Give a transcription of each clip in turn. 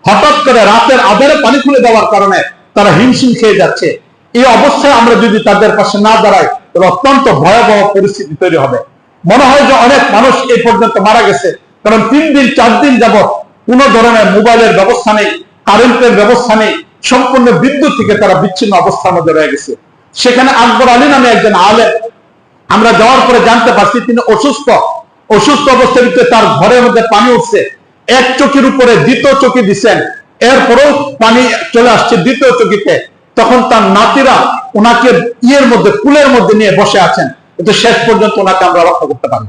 হঠাৎ করে রাতের আধারে পানি খুলে দেওয়ার কারণে তারা হিমশিম খেয়ে যাচ্ছে। এই অবস্থায় আমরা যদি তাদের পাশে না দাঁড়াই তাহলে অত্যন্ত ভয়াবহ পরিস্থিতি তৈরি হবে। মনে হয় যে অনেক মানুষ এই পর্যন্ত মারা গেছে, কারণ 3 দিন 4 দিন যাবৎ কোন ধরনের মোবাইলের ব্যবস্থা নেই, কারেন্টের ব্যবস্থা নেই, সম্পূর্ণ বিদ্যুৎ থেকে তারা বিচ্ছিন্ন অবস্থার মধ্যে রয়ে গেছে। সেখানে আকবর আলী নামে একজন আলেম, আমরা যাওয়ার পরে জানতে পারছি তিনি অসুস্থ অবস্থার ভিতরে তার ঘরের মধ্যে পানি উঠছে। এক চকির উপরে দ্বিতীয় চকি দিচ্ছেন, এরপরেও পানি চলে আসছে দ্বিতীয় চকিতে। তখন তার নাতিরা ওনাকে কুলের মধ্যে নিয়ে বসে আছেন, কিন্তু শেষ পর্যন্ত ওনাকে আমরা রক্ষা করতে পারি।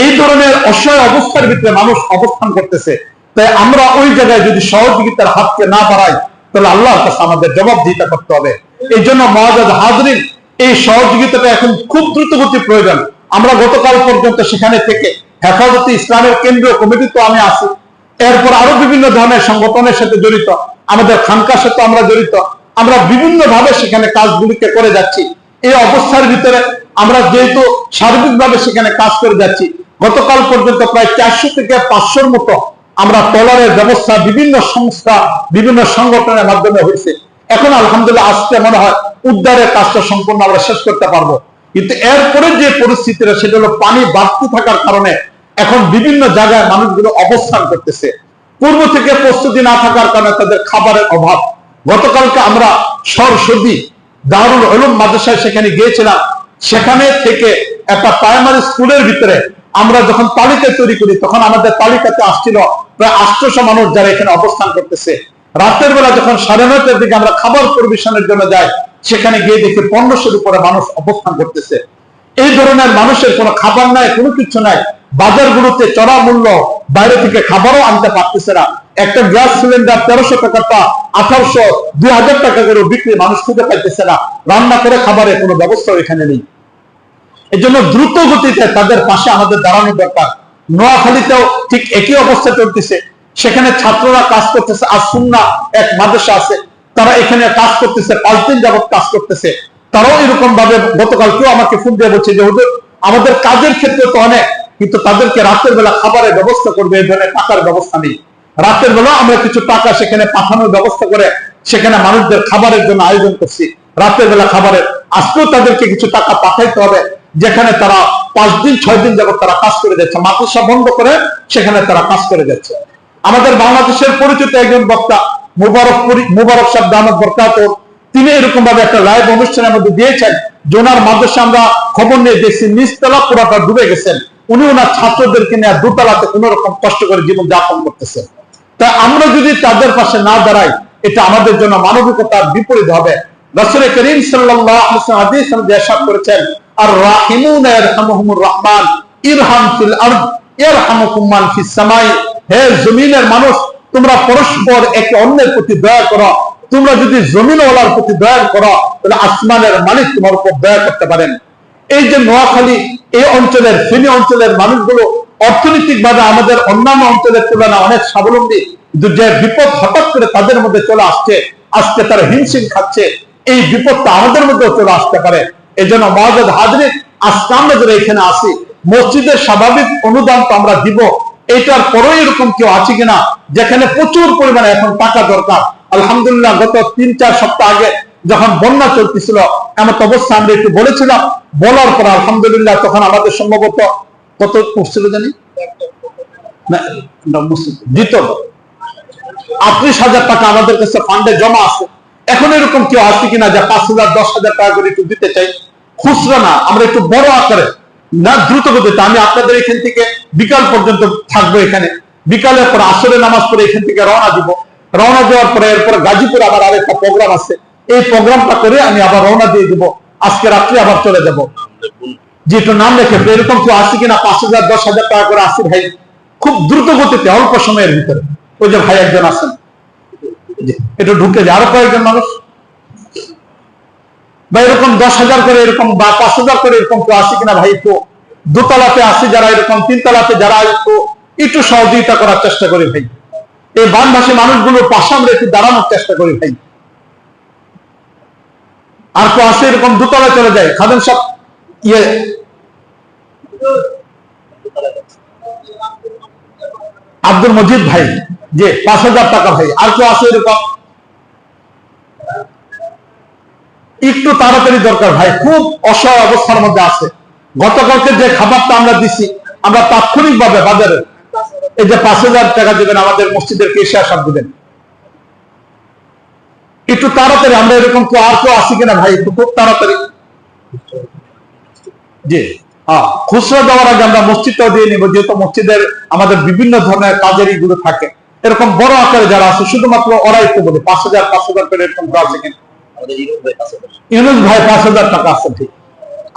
এই ধরনের অসহায় অবস্থার ভিতরে মানুষ অবস্থান করতেছে। তাই আমরা ওই জায়গায় যদি সহযোগিতার হাতকে না বাড়াই তাহলে আল্লাহর কাছে আমাদের জবাবদিহিতা করতে হবে। এই জন্য মুআজ্জাজ হাজরিন, এই সহযোগিতাটা এখন খুব দ্রুতগতি প্রয়োজন। আমরা গতকাল পর্যন্ত সেখানে থেকে হেফাজতে ইসলামের কেন্দ্রীয় কমিটি তো আমি আছি, এরপর আরো বিভিন্ন ধরনের সংগঠনের সাথে জড়িত, আমাদের খানকার সাথে আমরা জড়িত, আমরা বিভিন্ন ভাবে সেখানে কাজগুলিকে করে যাচ্ছি। এই অবস্থার ভিতরে আমরা যেহেতু সার্বিকভাবে সেখানে কাজ করে যাচ্ছি, গতকাল পর্যন্ত প্রায় 400 থেকে 500-র মতো আমরা ট্রলারের ব্যবস্থা বিভিন্ন সংস্থা বিভিন্ন সংগঠনের মাধ্যমে হয়েছে। এখন আলহামদুলিল্লাহ আজকে মনে হয় উদ্ধারের কাজটা সম্পূর্ণ আমরা শেষ করতে পারবো। কিন্তু এরপরে যে পরিস্থিতিটা সেটা হলো পানি বাড়তি থাকার কারণে এখন বিভিন্ন জায়গায় মানুষগুলো অবস্থান করতেছে। পূর্ব থেকে প্রস্তুতি না থাকার কারণে তাদের খাবারের অভাব। গতকালকে আমরা সরস্বতী দারুল উলুম মাদ্রাসায় সেখানে গিয়েছিলাম। সেখানে থেকে একটা প্রাইমারি স্কুলের ভিতরে আমরা যখন তালিকা তৈরি করি তখন আমাদের তালিকাতে আসছিল প্রায় 800 মানুষ যারা এখানে অবস্থান করতেছে। রাতের বেলা যখন 9:30-র দিকে আমরা খাবার পরিবেশনের জন্য যাই, সেখানে গিয়ে দেখি 1500-র উপরে মানুষ অবস্থান করতেছে। এই ধরনের মানুষের কোনো খাবার নাই, কোনো কিছু নাই। বাজারগুলোতে চড়া মূল্য, বাইরে থেকে খাবারও আনতে পারতেছে না। একটা গ্যাস সিলিন্ডার 1300 টাকাটা 1800, 2000 টাকা করে বিক্রি, মানুষ খুঁজে পাইতেছে না। রান্না করে খাবারের কোনো ব্যবস্থা এখানে নেই। এই জন্য দ্রুত গতিতে তাদের পাশে আমাদের দাঁড়ানো দরকার। নোয়াখালীতেও ঠিক একই অবস্থা চলতেছে, সেখানে ছাত্ররা কাজ করতেছে। আর সুন্নাহ এক মাদ্রাসা আছে, তারা এখানে কাজ করতেছে, 5 দিন যাবত কাজ করতেছে। তারাও এরকম ভাবে গতকাল কেউ আমাকে ফোন দিয়ে বলছে যে হুজুর আমাদের কাজের ক্ষেত্রে তো অনেক, কিন্তু তাদেরকে রাতের বেলা খাবারের ব্যবস্থা করবে এই ধরনের টাকার ব্যবস্থা নেই। রাতের বেলা আমরা কিছু টাকা সেখানে পাঠানোর ব্যবস্থা করে সেখানে মানুষদের খাবারের জন্য আয়োজন করছি। রাতের বেলা খাবারের আজকেও তাদেরকে কিছু টাকা পাঠাইতে হবে, যেখানে তারা 5 দিন 6 দিন যাবত তারা কাজ করে যাচ্ছে, মাদ্রাসা বন্ধ করে সেখানে তারা কাজ করে যাচ্ছে। আমাদের বাংলাদেশের পরিচিত একজন বক্তা মুবারক সাহেব দামাত বরকাতুহু, তিনি এরকম ভাবে একটা লাইভ অনুষ্ঠানের মধ্যে দিয়েছেন যে ওনার মাদ্রাসা আমরা খবর নিয়ে দেখছি নিচতলা পুরাটা ডুবে গেছেন। উনি ওনার ছাত্রদেরকে নিয়ে দোতলাতে কোন রকম কষ্ট করে জীবন যাপন করতেছেন। তা আমরা যদি তাদের পাশে না দাঁড়াই এটা আমাদের জন্য মানবিকতার বিপরীত হবে। রাসূল করিম সাল্লাল্লাহু আলাইহি ওয়াসাল্লাম হাদিসে ইরশাদ করেছেন, আর রাহিমুনা ইয়ারহামুহুমুর রহমান ইরহাম ফিল আরদ ইয়ারহামুকুম মান ফিস সামাই। হে জমিনের মানুষ, তোমরা পরস্পর একে অন্যের প্রতি দয়া করো। তোমরা যদি জমিনওয়ালার প্রতি দয়া করো তাহলে আসমানের মালিক তোমার উপর দয়া করতে পারেন। এই যে নোয়াখালী এই অঞ্চলের ফেনী অঞ্চলের মানুষগুলো অর্থনৈতিক ভাবে আমাদের অন্যান্য অঞ্চলের তুলনায় অনেক স্বাবলম্বী, কিন্তু যে বিপদ হঠাৎ করে তাদের মধ্যে চলে আসছে, আজকে তারা হিমশিম খাচ্ছে, এই বিপদটা আমাদের মধ্যেও চলে আসতে পারে। এই জন্য মুআজ্জাজ হাজরিন, আজকে আমরা যারা এখানে আসি, মসজিদের স্বাভাবিক অনুদান তো আমরা দিব, এটার পরেও এরকম কেউ আছে কিনা যেখানে প্রচুর পরিমাণে এখন টাকা দরকার। আলহামদুলিল্লাহ গত 3-4 সপ্তাহ আগে যখন বন্যা চলতেছিল এমন অবস্থা আমরা একটু বলেছিলাম, বলার পর আলহামদুলিল্লাহ তখন আমাদের সম্ভবত কত পড়ছিল জানি না, 38,000 টাকা আমাদের কাছে ফান্ডে জমা আছে। এখন এরকম কেউ আছে কিনা যে 5,000 10,000 টাকা করে একটু দিতে চাই, খুচরা না, আমরা একটু বড় আকারে না দ্রুত গতিতে। আমি আপনাদের এখান থেকে বিকাল পর্যন্ত থাকবো এখানে, বিকালের পর আসরের নামাজ পড়ে এখান থেকে রওনা দিব। রওনা দেওয়ার পরে এরপর গাজীপুর আবার আরেকটা প্রোগ্রাম আছে, এই প্রোগ্রামটা করে আমি আবার রওনা দিয়ে দিব, আজকে রাত্রে আবার চলে যাব। যেটা নাম রেখে এরকম কেউ আসি কিনা 5,000 10,000 টাকা করে আসি ভাই, খুব দ্রুত গতিতে অল্প সময়ের ভিতরে। ওই যে ভাই একজন আছেন, এটা ঢুকে যায় আরো কয়েকজন মানুষ বা এরকম 10,000 করে এরকম বা 5,000 করে এরকম কেউ আসি কিনা ভাই, একটু দোতলাতে আসি যারা, এরকম 3তলাতে যারা, একটু সহযোগিতা করার চেষ্টা করি ভাই। এই বানভাসী মানুষগুলোর পাশে আমরা একটু দাঁড়ানোর চেষ্টা করি ভাই। আর কেউ আসে এরকম দোতলায় চলে যায়, খাদেম সাহেব আব্দুল মজিদ ভাই যে 5,000 টাকা ভাই, আর কেউ আছে এরকম? একটু তাড়াতাড়ি দরকার ভাই, খুব অসহায় অবস্থার মধ্যে আছে। গতকালকে যে খাবারটা আমরা দিছি, আমরা তাৎক্ষণিক ভাবে বাজারে এই যে 5,000 টাকা দিবেন, আমাদের মসজিদের কেশিয়া সাহেব দিবেন, একটু তাড়াতাড়ি। আমরা এরকম কেউ আর কেউ আসি কিনা ভাই, একটু খুব তাড়াতাড়ি। জি হ্যাঁ, খুচরা দেওয়ার আগে আমরা মসজিদটাও দিয়ে নিব, যেহেতু মসজিদের আমাদের বিভিন্ন ধরনের কাজের গুলো থাকে। এরকম বড় আকারে যারা আছে শুধুমাত্র ওরা একটু বলে 5,000 করে এরকম আছে কিনা? ইউনুস ভাই 5,000 টাকা আছে, ঠিক।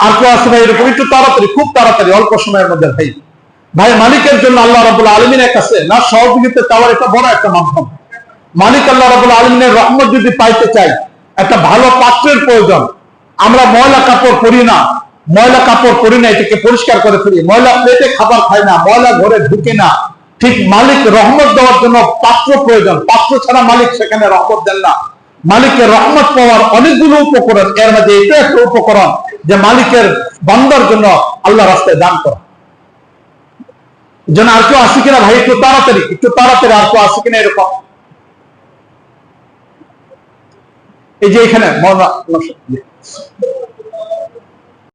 আর কেউ আছে ভাই এরকম? একটু তাড়াতাড়ি, খুব তাড়াতাড়ি, অল্প সময়ের মধ্যে ভাই। ভাই মালিকের জন্য আল্লাহ রাব্বুল আলামিনের কাছে না সহযোগিতা চাওয়ার একটা বড় একটা মাধ্যম। মালিক আল্লাহ রাব্বুল আলামিনের রহমত যদি পাইতে চাই, একটা ভালো পাত্রের প্রয়োজন। আমরা ময়লা কাপড় পরি না, এটাকে পরিষ্কার করে ফেলি, ময়লা প্লেটে খাবার খাই না, ময়লা ঘরে ঢুকে না। ঠিক মালিক রহমত দেওয়ার জন্য পাত্র প্রয়োজন, পাত্র ছাড়া মালিক সেখানে রহমত দেন না। মালিকের রহমত পাওয়ার অনেকগুলো উপকরণ, এর মধ্যে এটা একটা উপকরণ যে মালিকের বান্দার জন্য আল্লাহ রাস্তায় দান করা। যেন আর কেউ আসি কিনা ভাই, একটু তাড়াতাড়ি, আর কেউ আসি কিনা এরকম? এই যে এখানে